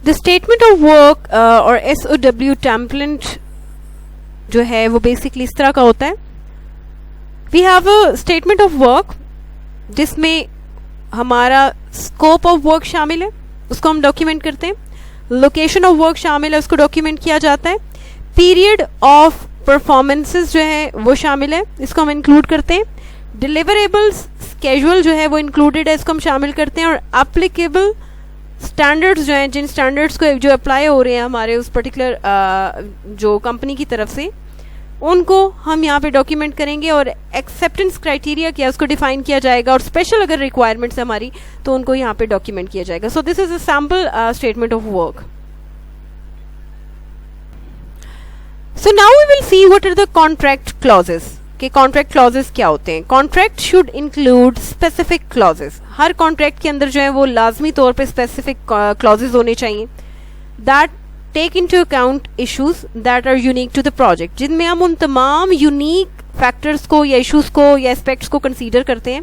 The statement of work और SOW template जो है वो बेसिकली इस तरह का होता है. We have a statement of work जिसमें हमारा स्कोप ऑफ वर्क शामिल है, उसको हम डॉक्यूमेंट करते हैं. लोकेशन ऑफ वर्क शामिल है, उसको डॉक्यूमेंट किया जाता है. पीरियड ऑफ परफॉर्मेंसेस जो है वो शामिल है, इसको हम इंक्लूड करते हैं. डिलीवरेबल्स स्केड्यूल जो है वो इंक्लूडेड है, इसको हम शामिल करते हैं. और एप्लीकेबल स्टैंडर्ड्स जो हैं, जिन स्टैंडर्ड्स को जो अप्लाई हो रहे हैं हमारे उस पर्टिकुलर जो कंपनी की तरफ से, उनको हम यहाँ पे डॉक्यूमेंट करेंगे. और एक्सेप्टेंस क्राइटेरिया क्या है उसको डिफाइन किया जाएगा. और स्पेशल अगर रिक्वायरमेंट्स है हमारी तो उनको यहाँ पे डॉक्यूमेंट किया जाएगा. So this is a sample statement of work. So now we will see what are the contract clauses. कि कॉन्ट्रैक्ट क्लॉजेस क्या होते हैं. Contract should include specific clauses. हर कॉन्ट्रैक्ट के अंदर जो है वो लाजमी तौर पे स्पेसिफिक क्लॉजेस होने चाहिए that take into account issues that are unique to the project, जिनमें हम उन तमाम यूनिक फैक्टर्स को या इश्यूज को या एस्पेक्ट्स को कंसीडर करते हैं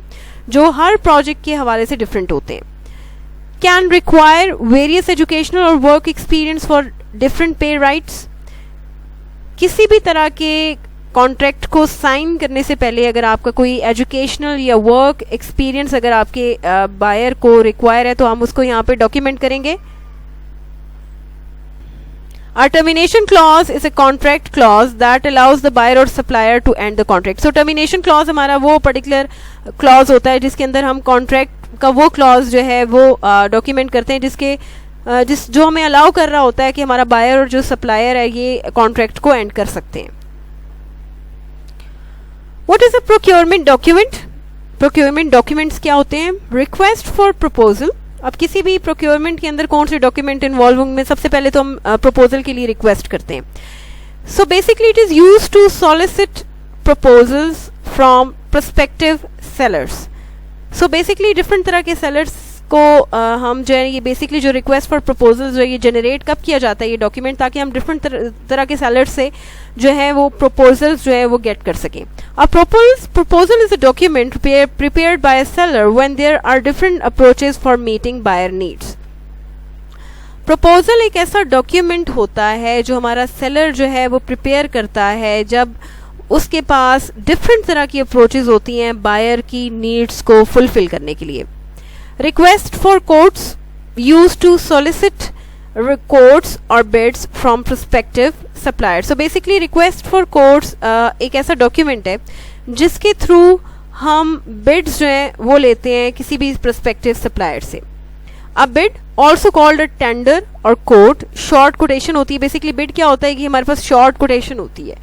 जो हर प्रोजेक्ट के हवाले से डिफरेंट होते हैं. कैन रिक्वायर वेरियस एजुकेशनल और वर्क एक्सपीरियंस फॉर डिफरेंट पे राइट्स. किसी भी तरह के कॉन्ट्रैक्ट को साइन करने से पहले अगर आपका कोई एजुकेशनल या वर्क एक्सपीरियंस अगर आपके बायर को रिक्वायर है तो हम उसको यहाँ पे डॉक्यूमेंट करेंगे. A termination clause is a contract clause that allows the buyer or supplier to end the contract. So termination clause हमारा वो particular clause होता है जिसके अंदर हम contract का वो clause जो है वो document करते हैं जिसके जो हमें allow कर रहा होता है कि हमारा buyer और जो supplier है ये contract को end कर सकते हैं. What is a procurement document? Procurement documents क्या होते हैं? Request for proposal. अब किसी भी प्रोक्योरमेंट के अंदर कौन से डॉक्यूमेंट इन्वॉल्व होंगे. सबसे पहले तो हम प्रपोजल के लिए रिक्वेस्ट करते हैं. So basically it is use to solicit proposals from prospective sellers. So basically different तरह के सेलर्स को हम जो है ये बेसिकली जो रिक्वेस्ट फॉर प्रपोजल्स जो ये जनरेट कब किया जाता है ये डॉक्यूमेंट, ताकि हम डिफरेंट तरह के सेलर्स से जो है वो प्रपोजल्स जो है वो गेट कर सकें. A proposal is a document prepared by a seller when there are different approaches for meeting buyer needs. Proposal एक ऐसा डॉक्यूमेंट होता है जो हमारा सेलर जो है वो प्रिपेयर करता है जब उसके पास डिफरेंट तरह की अप्रोचेस होती हैं बायर की नीड्स को फुलफिल करने के लिए. Request for quotes use to solicit quotes or bids from prospective suppliers. So basically request for quotes एक ऐसा डॉक्यूमेंट है जिसके थ्रू हम bids जो है वो लेते हैं किसी भी prospective supplier से. A bid also called a tender और quote short quotation होती है. Basically bid क्या होता है कि हमारे पास short quotation होती है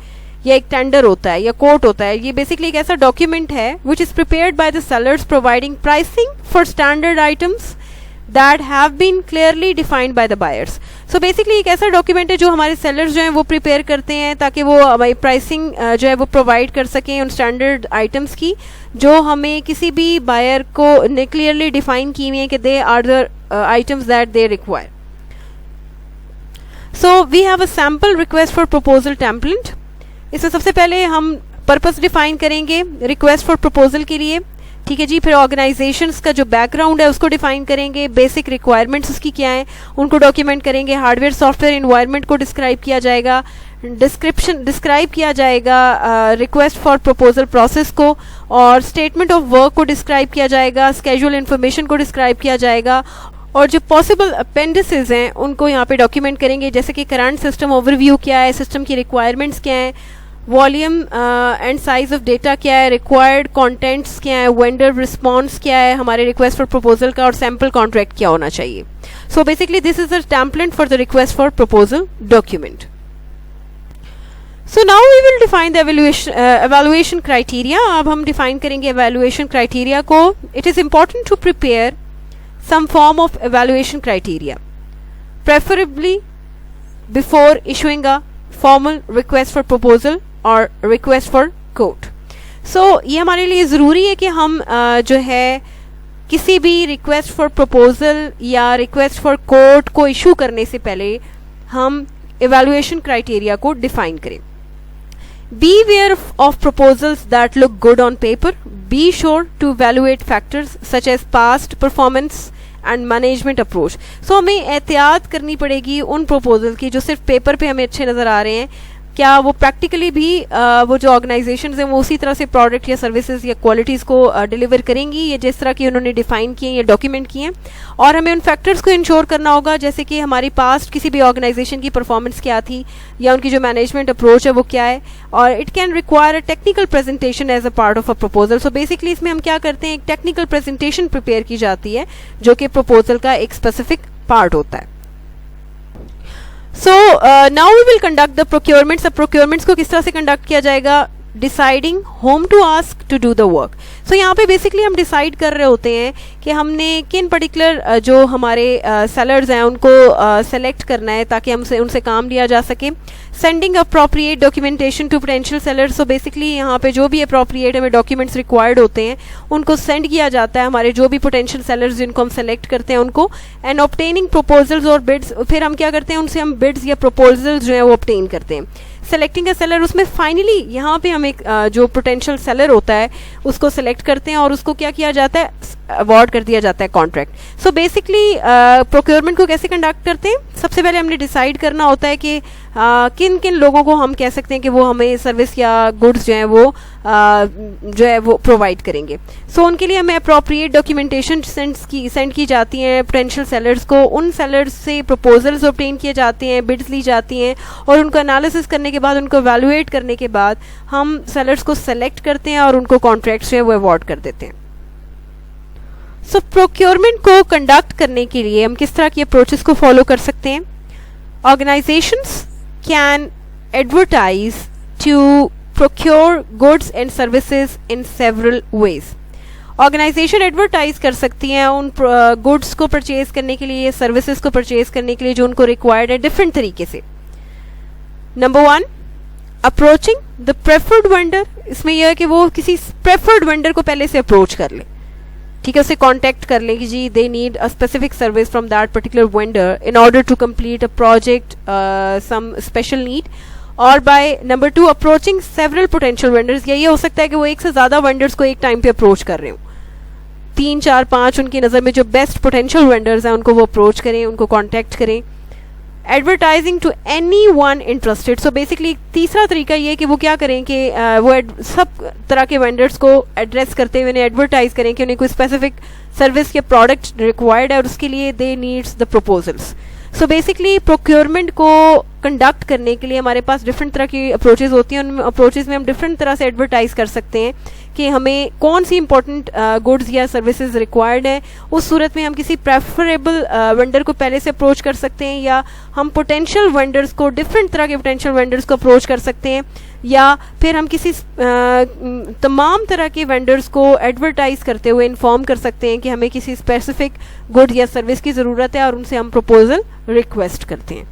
या एक टेंडर होता है या कोट होता है. ये बेसिकली एक ऐसा डॉक्यूमेंट है which is prepared by the sellers providing pricing for standard items that have been clearly defined by the buyers. So basically एक ऐसा डॉक्यूमेंट है जो हमारे सेलर्स जो हैं वो प्रिपेयर करते हैं ताकि वो हमारी प्राइसिंग जो है वो प्रोवाइड कर सकें उन स्टैंडर्ड आइटम्स की जो हमें किसी भी बायर को ने क्लियरली डिफाइन की हुई है कि they are the items that they require. So we have a sample request for proposal template. इसमें सबसे पहले हम पर्पस डिफाइन करेंगे रिक्वेस्ट फॉर प्रपोजल के लिए, ठीक है जी. फिर ऑर्गेनाइजेशंस का जो बैकग्राउंड है उसको डिफाइन करेंगे, बेसिक रिक्वायरमेंट्स उसकी क्या है उनको डॉक्यूमेंट करेंगे. हार्डवेयर सॉफ्टवेयर इन्वायरमेंट को डिस्क्राइब किया जाएगा, डिस्क्राइब किया जाएगा रिक्वेस्ट फॉर प्रपोजल प्रोसेस को, और स्टेटमेंट ऑफ वर्क को डिस्क्राइब किया जाएगा, स्केड्यूल इन्फॉर्मेशन को डिस्क्राइब किया जाएगा, और जो पॉसिबल अपेंडिसेस हैं उनको यहाँ पे डॉक्यूमेंट करेंगे जैसे कि करंट सिस्टम ओवरव्यू क्या है, सिस्टम की रिक्वायरमेंट्स क्या है, volume and size of data क्या है, रिक्वायर्ड कंटेंट्स क्या है, वेंडर रिस्पॉन्स क्या है हमारे रिक्वेस्ट फॉर प्रपोजल का, और सैम्पल कॉन्ट्रैक्ट क्या होना चाहिए. So basically this is the template for the request for proposal document. So now we will define the evaluation criteria. अब हम डिफाइन करेंगे एवेल्युएशन क्राइटेरिया को. It is important to prepare some form of evaluation criteria preferably before issuing a formal request for proposal और request for quote. So ये हमारे लिए ज़रूरी है कि हम जो है किसी भी रिक्वेस्ट फॉर प्रपोजल या रिक्वेस्ट फॉर कोट को इशू करने से पहले हम एवेल्युएशन क्राइटेरिया को डिफाइन करें. Beware of proposals that look good on paper. Be sure to evaluate factors such as past performance and management approach. So हमें एहतियात करनी पड़ेगी उन प्रपोजल की जो सिर्फ पेपर पे हमें अच्छे नज़र आ रहे हैं, क्या वो प्रैक्टिकली भी वो जो ऑर्गेनाइजेशंस हैं वो उसी तरह से प्रोडक्ट या सर्विसेज या क्वालिटीज़ को डिलीवर करेंगी ये जिस तरह की उन्होंने डिफाइन किए या डॉक्यूमेंट किए हैं। और हमें उन फैक्टर्स को इंश्योर करना होगा, जैसे कि हमारी पास्ट किसी भी ऑर्गेनाइजेशन की परफॉर्मेंस क्या थी या उनकी जो मैनेजमेंट अप्रोच है वो क्या है। और it can require a technical presentation as a part of a proposal. So basically इसमें हम क्या करते हैं, एक टेक्निकल प्रेजेंटेशन प्रिपेयर की जाती है जो कि प्रपोजल का एक स्पेसिफिक पार्ट होता है। So now we will conduct the procurements। अब procurements को किस तरह से कंडक्ट किया जाएगा, deciding whom to ask to do the work. So यहाँ पे बेसिकली हम डिसाइड कर रहे होते हैं कि हमने किन पर्टिकुलर जो हमारे सेलर्स हैं उनको सेलेक्ट करना है ताकि हमसे उनसे काम लिया जा सके। Sending appropriate documentation to potential sellers. So basically यहाँ पे जो भी अप्रोप्रिएट हमें डॉक्यूमेंट्स रिक्वायर्ड होते हैं उनको सेंड किया जाता है हमारे जो भी पोटेंशियल सेलर्स जिनको हम सेलेक्ट करते हैं उनको। एंड ऑब्टेनिंग प्रपोजल्स और बिड्स, फिर हम क्या करते हैं उनसे हम बिड्स या प्रपोजल्स जो है वो ऑब्टेन करते हैं। सेलेक्टिंग अ सेलर, उसमें फाइनली यहाँ पे हम एक जो पोटेंशियल सेलर होता है उसको सेलेक्ट करते हैं और उसको क्या किया जाता है, अवार्ड कर दिया जाता है कॉन्ट्रैक्ट। सो बेसिकली प्रोक्योरमेंट को कैसे कंडक्ट करते हैं, सबसे पहले हमने डिसाइड करना होता है कि किन किन लोगों को हम कह सकते हैं कि वो हमें सर्विस या गुड्स जो है वो प्रोवाइड करेंगे। सो उनके लिए हमें अप्रोप्रिएट डॉक्यूमेंटेशन सेंड की जाती हैं पोटेंशियल सेलर्स को। उन सेलर्स से प्रपोजल्स ऑब्टेन किए जाते हैं, बिड्स ली जाती हैं और उनको एनालिसिस करने के बाद, उनको एवेलुएट करने के बाद हम सेलर्स को सेलेक्ट करते हैं और उनको कॉन्ट्रैक्ट्स जो है वो अवार्ड कर देते हैं। सो प्रोक्योरमेंट को कंडक्ट करने के लिए हम किस तरह की अप्रोचेस को फॉलो कर सकते हैं। Organisations can advertise to procure goods and services in several ways. Organisation advertise कर सकती हैं उन गुड्स को परचेज करने के लिए, सर्विसेज को परचेज करने के लिए जो उनको रिक्वायर्ड है डिफरेंट तरीके से। Number 1, approaching the preferred vendor. इसमें यह है कि वो किसी प्रेफर्ड वेंडर को पहले से अप्रोच कर ले, ठीक है, उसे कांटेक्ट कर ले कि जी they need a specific service from that particular vendor in order to complete a project, some special need. और by number 2, approaching several potential vendors. या ये हो सकता है कि वो एक से ज्यादा वेंडर्स को एक टाइम पे अप्रोच कर रहे हो, 3, 4, 5 उनकी नज़र में जो बेस्ट पोटेंशियल वेंडर्स हैं उनको वो अप्रोच करें, उनको कांटेक्ट करें। Advertising to any one interested. So basically तीसरा तरीका ये कि वो क्या करें कि वो सब तरह के वेंडर्स को एड्रेस करते हुए उन्हें एडवर्टाइज करें कि उन्हें कोई स्पेसिफिक सर्विस या प्रोडक्ट रिक्वायर्ड है और उसके लिए दे needs the proposals. So basically procurement को कंडक्ट करने के लिए हमारे पास डिफरेंट तरह की अप्रोचेज होती हैं। उन अप्रोचेज में हम डिफरेंट तरह से एडवर्टाइज कर सकते हैं कि हमें कौन सी इंपॉर्टेंट गुड्स या सर्विसेज रिक्वायर्ड है। उस सूरत में हम किसी प्रेफरेबल वेंडर को पहले से अप्रोच कर सकते हैं, या हम पोटेंशियल वेंडर्स को, डिफरेंट तरह के पोटेंशियल वेंडर्स को अप्रोच कर सकते हैं, या फिर हम किसी तमाम तरह के वेंडर्स को एडवर्टाइज करते हुए इन्फॉर्म कर सकते हैं कि हमें किसी स्पेसिफिक गुड या सर्विस की ज़रूरत है और उनसे हम प्रपोजल रिक्वेस्ट करते हैं।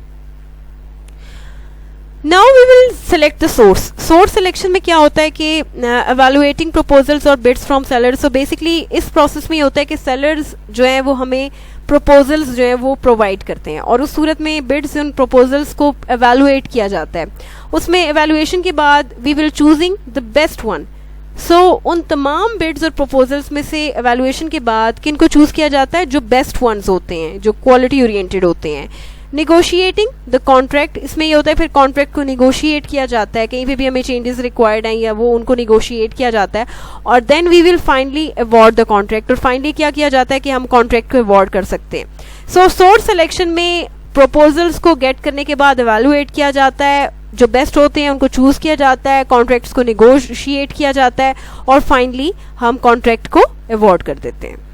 Now we will select the source. Source selection में क्या होता है कि एवेलुएटिंग प्रपोजल्स और bids from sellers. So basically इस प्रोसेस में ये होता है कि सेलर्स जो है वो हमें प्रपोजल्स जो है वो प्रोवाइड करते हैं और उस सूरत में बिड्स उन प्रपोजल्स को एवेलुएट किया जाता है। उसमें एवेलुएशन के बाद we will choosing the best one. So उन तमाम बिड्स और प्रपोजल्स में से एवेलुएशन के बाद किन को चूज किया जाता है, जो बेस्ट वंस होते हैं, जो क्वालिटी ओरिएंटेड होते हैं। निगोशिएटिंग द कॉन्ट्रैक्ट, इसमें ये होता है फिर कॉन्ट्रैक्ट को निगोशिएट किया जाता है, कहीं पे भी हमें चेंजेस रिक्वायर्ड हैं या वो उनको निगोशिएट किया जाता है और then we will finally award the contract. और फाइनली क्या किया जाता है कि हम कॉन्ट्रैक्ट को अवॉर्ड कर सकते हैं। सो सोर्स सिलेक्शन में प्रपोजल्स को गेट करने के बाद एवेलुएट किया जाता है, जो बेस्ट होते हैं उनको चूज किया जाता है, कॉन्ट्रैक्ट्स को निगोशिएट किया जाता है और फाइनली हम कॉन्ट्रैक्ट को अवॉर्ड कर देते हैं।